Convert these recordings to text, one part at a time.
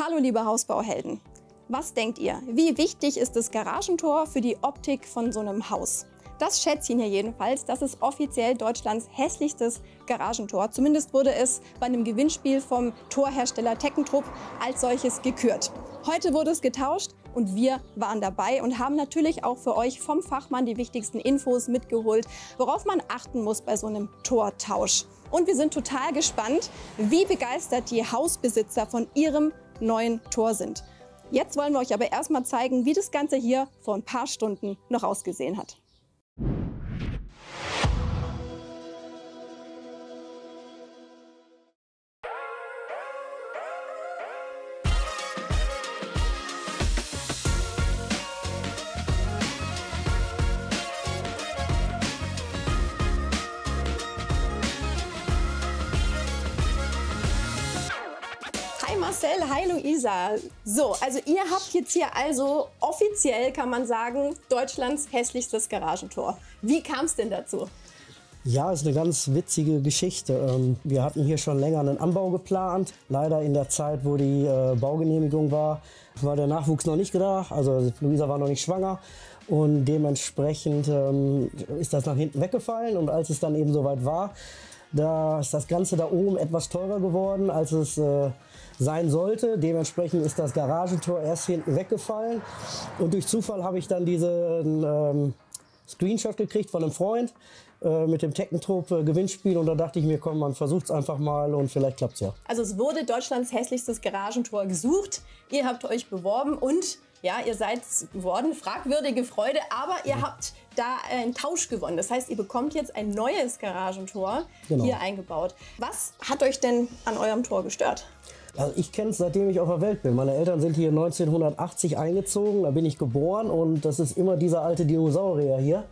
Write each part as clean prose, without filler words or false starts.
Hallo liebe Hausbauhelden. Was denkt ihr? Wie wichtig ist das Garagentor für die Optik von so einem Haus? Das Schätzchen hier jedenfalls, das ist offiziell Deutschlands hässlichstes Garagentor. Zumindest wurde es bei einem Gewinnspiel vom Torhersteller Teckentrupp als solches gekürt. Heute wurde es getauscht und wir waren dabei und haben natürlich auch für euch vom Fachmann die wichtigsten Infos mitgeholt, worauf man achten muss bei so einem Tortausch. Und wir sind total gespannt, wie begeistert die Hausbesitzer von ihrem neuen Tor sind. Jetzt wollen wir euch aber erstmal zeigen, wie das Ganze hier vor ein paar Stunden noch ausgesehen hat. Hi Marcel, hi Luisa. So, also ihr habt jetzt hier also offiziell, kann man sagen, Deutschlands hässlichstes Garagentor. Wie kam es denn dazu? Ja, ist eine ganz witzige Geschichte. Wir hatten hier schon länger einen Anbau geplant. Leider in der Zeit, wo die Baugenehmigung war der Nachwuchs noch nicht da. Also Luisa war noch nicht schwanger und dementsprechend ist das nach hinten weggefallen. Und als es dann eben soweit war, da ist das Ganze da oben etwas teurer geworden, als es sein sollte. Dementsprechend ist das Garagentor erst hinten weggefallen. Und durch Zufall habe ich dann diesen Screenshot gekriegt von einem Freund mit dem Teckentrupp Gewinnspiel. Und da dachte ich mir, komm, man versucht es einfach mal und vielleicht klappt es ja. Also es wurde Deutschlands hässlichstes Garagentor gesucht. Ihr habt euch beworben und ja, ihr seid geworden. Fragwürdige Freude, aber ihr habt da einen Tausch gewonnen. Das heißt, ihr bekommt jetzt ein neues Garagentor hier eingebaut. Was hat euch denn an eurem Tor gestört? Also ich kenne es, seitdem ich auf der Welt bin. Meine Eltern sind hier 1980 eingezogen, da bin ich geboren und das ist immer dieser alte Dinosaurier hier.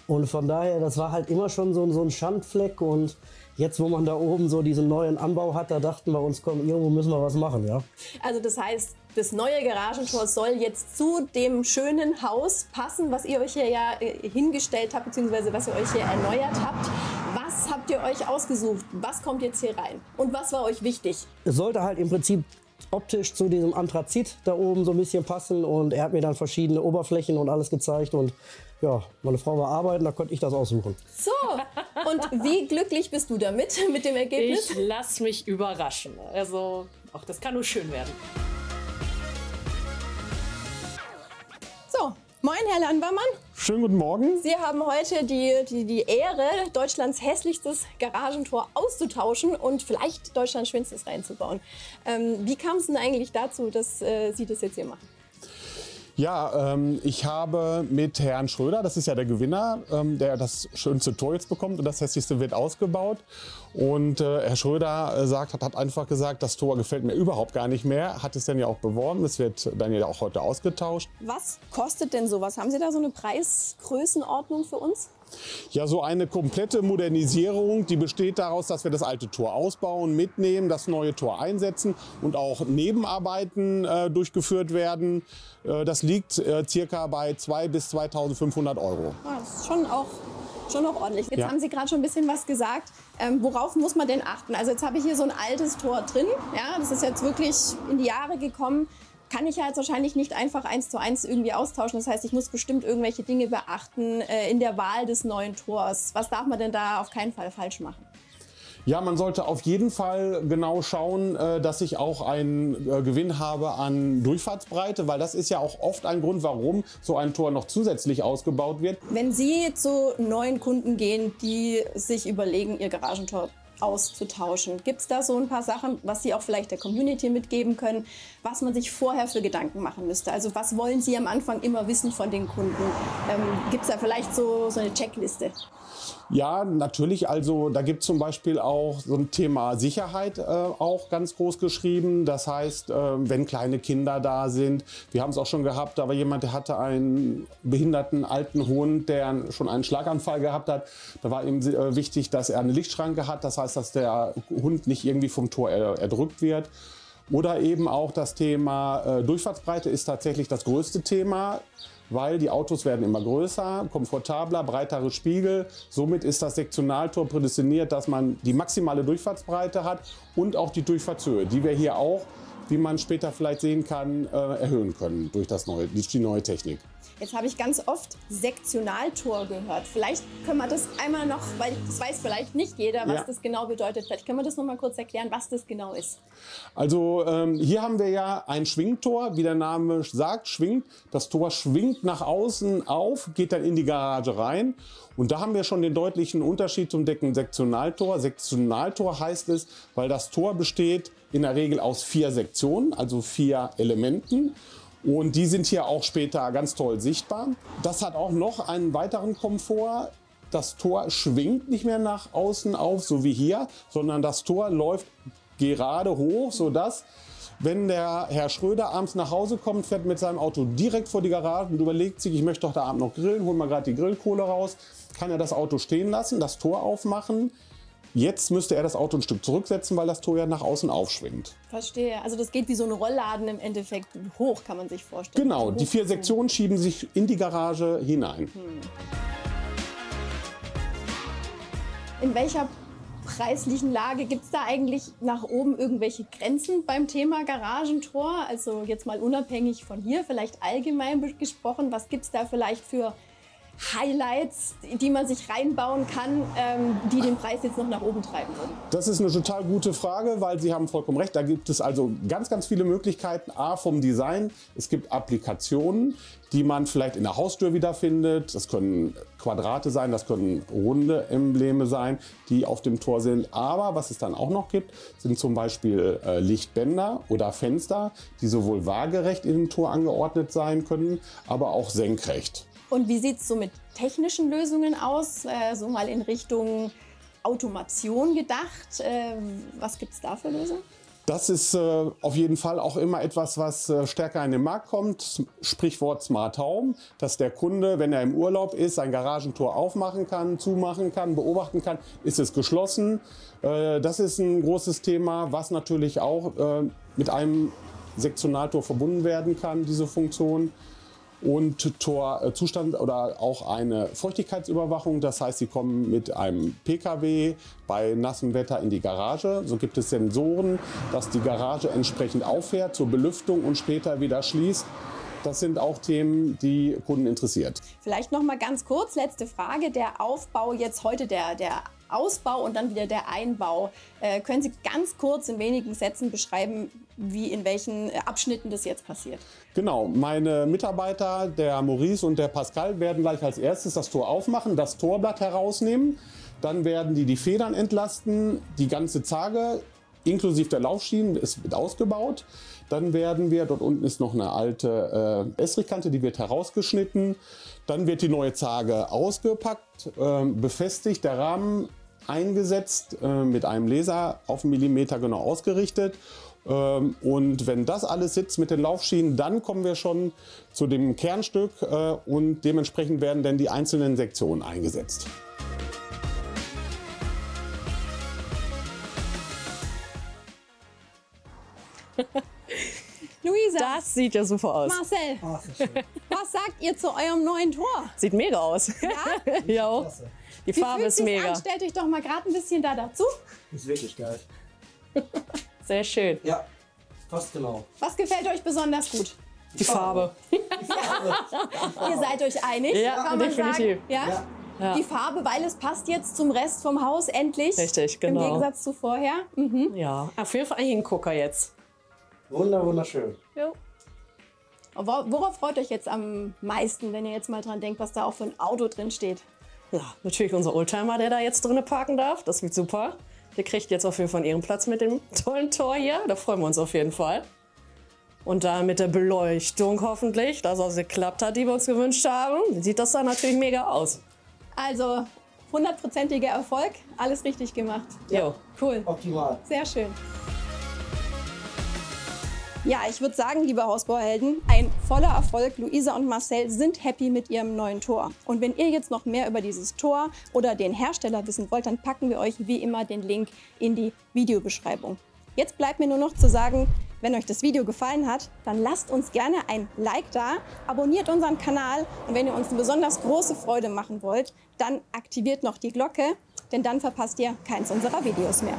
Und von daher, das war halt immer schon so ein Schandfleck und jetzt, wo man da oben so diesen neuen Anbau hat, da dachten wir uns, komm, irgendwo müssen wir was machen, ja. Also das heißt, das neue Garagentor soll jetzt zu dem schönen Haus passen, was ihr euch hier ja hingestellt habt, beziehungsweise was ihr euch hier erneuert habt. Was habt ihr euch ausgesucht? Was kommt jetzt hier rein? Und was war euch wichtig? Es sollte halt im Prinzip optisch zu diesem Anthrazit da oben so ein bisschen passen und er hat mir dann verschiedene Oberflächen und alles gezeigt und ja, meine Frau war arbeiten, da konnte ich das aussuchen. So, und wie glücklich bist du damit, mit dem Ergebnis? Ich lasse mich überraschen. Also, auch das kann nur schön werden. So, moin Herr Landbermann. Schönen guten Morgen. Sie haben heute die Ehre, Deutschlands hässlichstes Garagentor auszutauschen und vielleicht Deutschlands schönstes reinzubauen. Wie kam es denn eigentlich dazu, dass Sie das jetzt hier machen? Ja, ich habe mit Herrn Schröder, das ist ja der Gewinner, der das schönste Tor jetzt bekommt und das hässlichste wird ausgebaut. Und Herr Schröder hat einfach gesagt, das Tor gefällt mir überhaupt gar nicht mehr, hat es dann ja auch beworben, es wird dann ja auch heute ausgetauscht. Was kostet denn sowas? Haben Sie da so eine Preisgrößenordnung für uns? Ja, so eine komplette Modernisierung, die besteht daraus, dass wir das alte Tor ausbauen, mitnehmen, das neue Tor einsetzen und auch Nebenarbeiten durchgeführt werden. Das liegt circa bei 2.000 bis 2.500 Euro. Das ist schon auch ordentlich. Jetzt haben Sie gerade schon ein bisschen was gesagt. Worauf muss man denn achten? Also jetzt habe ich hier so ein altes Tor drin. Ja, das ist jetzt wirklich in die Jahre gekommen. Kann ich ja jetzt wahrscheinlich nicht einfach 1:1 irgendwie austauschen. Das heißt, ich muss bestimmt irgendwelche Dinge beachten in der Wahl des neuen Tors. Was darf man denn da auf keinen Fall falsch machen? Ja, man sollte auf jeden Fall genau schauen, dass ich auch einen Gewinn habe an Durchfahrtsbreite, weil das ist ja auch oft ein Grund, warum so ein Tor noch zusätzlich ausgebaut wird. Wenn Sie zu neuen Kunden gehen, die sich überlegen, ihr Garagentor auszutauschen, gibt es da so ein paar Sachen, was Sie auch vielleicht der Community mitgeben können, was man sich vorher für Gedanken machen müsste? Also was wollen Sie am Anfang immer wissen von den Kunden? Gibt es da vielleicht so eine Checkliste? Ja, natürlich. Also da gibt es zum Beispiel auch so ein Thema Sicherheit auch ganz groß geschrieben. Das heißt, wenn kleine Kinder da sind, wir haben es auch schon gehabt, da war jemand, der hatte einen behinderten alten Hund, der schon einen Schlaganfall gehabt hat. Da war ihm wichtig, dass er eine Lichtschranke hat. Das heißt, dass der Hund nicht irgendwie vom Tor erdrückt wird. Oder eben auch das Thema Durchfahrtsbreite ist tatsächlich das größte Thema. weil die Autos werden immer größer, komfortabler, breitere Spiegel. Somit ist das Sektionaltor prädestiniert, dass man die maximale Durchfahrtsbreite hat und auch die Durchfahrtshöhe, die wir hier auch wie man später vielleicht sehen kann, erhöhen können durch die neue Technik. Jetzt habe ich ganz oft Sektionaltor gehört. Vielleicht können wir das einmal noch, weil das weiß vielleicht nicht jeder, was das genau bedeutet. Vielleicht können wir das noch mal kurz erklären, was das genau ist. Also hier haben wir ja ein Schwingtor, wie der Name sagt, schwingt. Das Tor schwingt nach außen auf, geht dann in die Garage rein. Und da haben wir schon den deutlichen Unterschied zum Sektionaltor. Sektionaltor heißt es, weil das Tor besteht in der Regel aus 4 Sektionen, also 4 Elementen. Und die sind hier auch später ganz toll sichtbar. Das hat auch noch einen weiteren Komfort. Das Tor schwingt nicht mehr nach außen auf, so wie hier, sondern das Tor läuft gerade hoch, sodass, wenn der Herr Schröder abends nach Hause kommt, fährt mit seinem Auto direkt vor die Garage und überlegt sich, ich möchte doch da Abend noch grillen, hol mal gerade die Grillkohle raus, kann er das Auto stehen lassen, das Tor aufmachen. Jetzt müsste er das Auto ein Stück zurücksetzen, weil das Tor ja nach außen aufschwingt. Verstehe. Also das geht wie so ein Rollladen im Endeffekt hoch, kann man sich vorstellen. Genau, also die 4 Sektionen schieben sich in die Garage hinein. In welcher preislichen Lage gibt es da eigentlich nach oben irgendwelche Grenzen beim Thema Garagentor? Also jetzt mal unabhängig von hier, vielleicht allgemein gesprochen, was gibt es da vielleicht für Highlights, die man sich reinbauen kann, die den Preis jetzt noch nach oben treiben würden? Das ist eine total gute Frage, weil Sie haben vollkommen recht. Da gibt es also ganz, ganz viele Möglichkeiten. A, vom Design. Es gibt Applikationen, die man vielleicht in der Haustür wiederfindet. Das können Quadrate sein, das können runde Embleme sein, die auf dem Tor sind. Aber was es dann auch noch gibt, sind zum Beispiel Lichtbänder oder Fenster, die sowohl waagerecht in dem Tor angeordnet sein können, aber auch senkrecht. Und wie sieht es so mit technischen Lösungen aus? So mal in Richtung Automation gedacht. Was gibt es da für Lösungen? Das ist auf jeden Fall auch immer etwas, was stärker in den Markt kommt. Sprichwort Smart Home, dass der Kunde, wenn er im Urlaub ist, sein Garagentor aufmachen kann, zumachen kann, beobachten kann, ist es geschlossen. Das ist ein großes Thema, was natürlich auch mit einem Sektionaltor verbunden werden kann, diese Funktion. Und Torzustand oder auch eine Feuchtigkeitsüberwachung. Das heißt, Sie kommen mit einem PKW bei nassem Wetter in die Garage. So gibt es Sensoren, dass die Garage entsprechend auffährt zur Belüftung und später wieder schließt. Das sind auch Themen, die Kunden interessiert. Vielleicht noch mal ganz kurz, letzte Frage. Der Aufbau jetzt heute, der Ausbau und dann wieder der Einbau. Können Sie ganz kurz in wenigen Sätzen beschreiben, wie in welchen Abschnitten das jetzt passiert? Genau, meine Mitarbeiter, der Maurice und der Pascal, werden gleich als erstes das Tor aufmachen, das Torblatt herausnehmen. Dann werden die Federn entlasten, die ganze Zarge inklusive der Laufschienen, es wird ausgebaut. Dann werden wir, dort unten ist noch eine alte Estrichkante, die wird herausgeschnitten. Dann wird die neue Zarge ausgepackt, befestigt, der Rahmen eingesetzt, mit einem Laser auf einen Millimeter genau ausgerichtet. Und wenn das alles sitzt mit den Laufschienen, dann kommen wir schon zu dem Kernstück und dementsprechend werden dann die einzelnen Sektionen eingesetzt. Luisa, Das sieht ja super aus. Marcel, Ah, ist das schön. was sagt ihr zu eurem neuen Tor? Sieht mega aus. Ja? Ja, auch. Klasse. Die Wie Farbe fühlt ist sich's mega. an? Stellt euch doch mal gerade ein bisschen da dazu. Ist wirklich geil. Sehr schön. Ja, passt genau. Was gefällt euch besonders gut? Die Farbe. Ihr seid euch einig, Ja, kann man definitiv. sagen. Ja? Ja. Ja. Die Farbe, weil es passt jetzt zum Rest vom Haus endlich. Richtig, genau. Im Gegensatz zu vorher. Mhm. Ja, auf jeden Fall ein Hingucker jetzt. Wunderschön. Jo. Worauf freut euch jetzt am meisten, wenn ihr jetzt mal dran denkt, was da auch für ein Auto drin steht? Ja, natürlich unser Oldtimer, der da jetzt drinnen parken darf. Das wird super. Der kriegt jetzt auf jeden Fall ihren Platz mit dem tollen Tor hier. Da freuen wir uns auf jeden Fall. Und dann mit der Beleuchtung hoffentlich, dass es geklappt hat, die wir uns gewünscht haben, sieht das dann natürlich mega aus. Also 100%iger Erfolg, alles richtig gemacht. Jo. Cool, Optimal. sehr schön. Ja, ich würde sagen, liebe Hausbauhelden, ein voller Erfolg. Luisa und Marcel sind happy mit ihrem neuen Tor. Und wenn ihr jetzt noch mehr über dieses Tor oder den Hersteller wissen wollt, dann packen wir euch wie immer den Link in die Videobeschreibung. Jetzt bleibt mir nur noch zu sagen, wenn euch das Video gefallen hat, dann lasst uns gerne ein Like da, abonniert unseren Kanal und wenn ihr uns eine besonders große Freude machen wollt, dann aktiviert noch die Glocke, denn dann verpasst ihr keins unserer Videos mehr.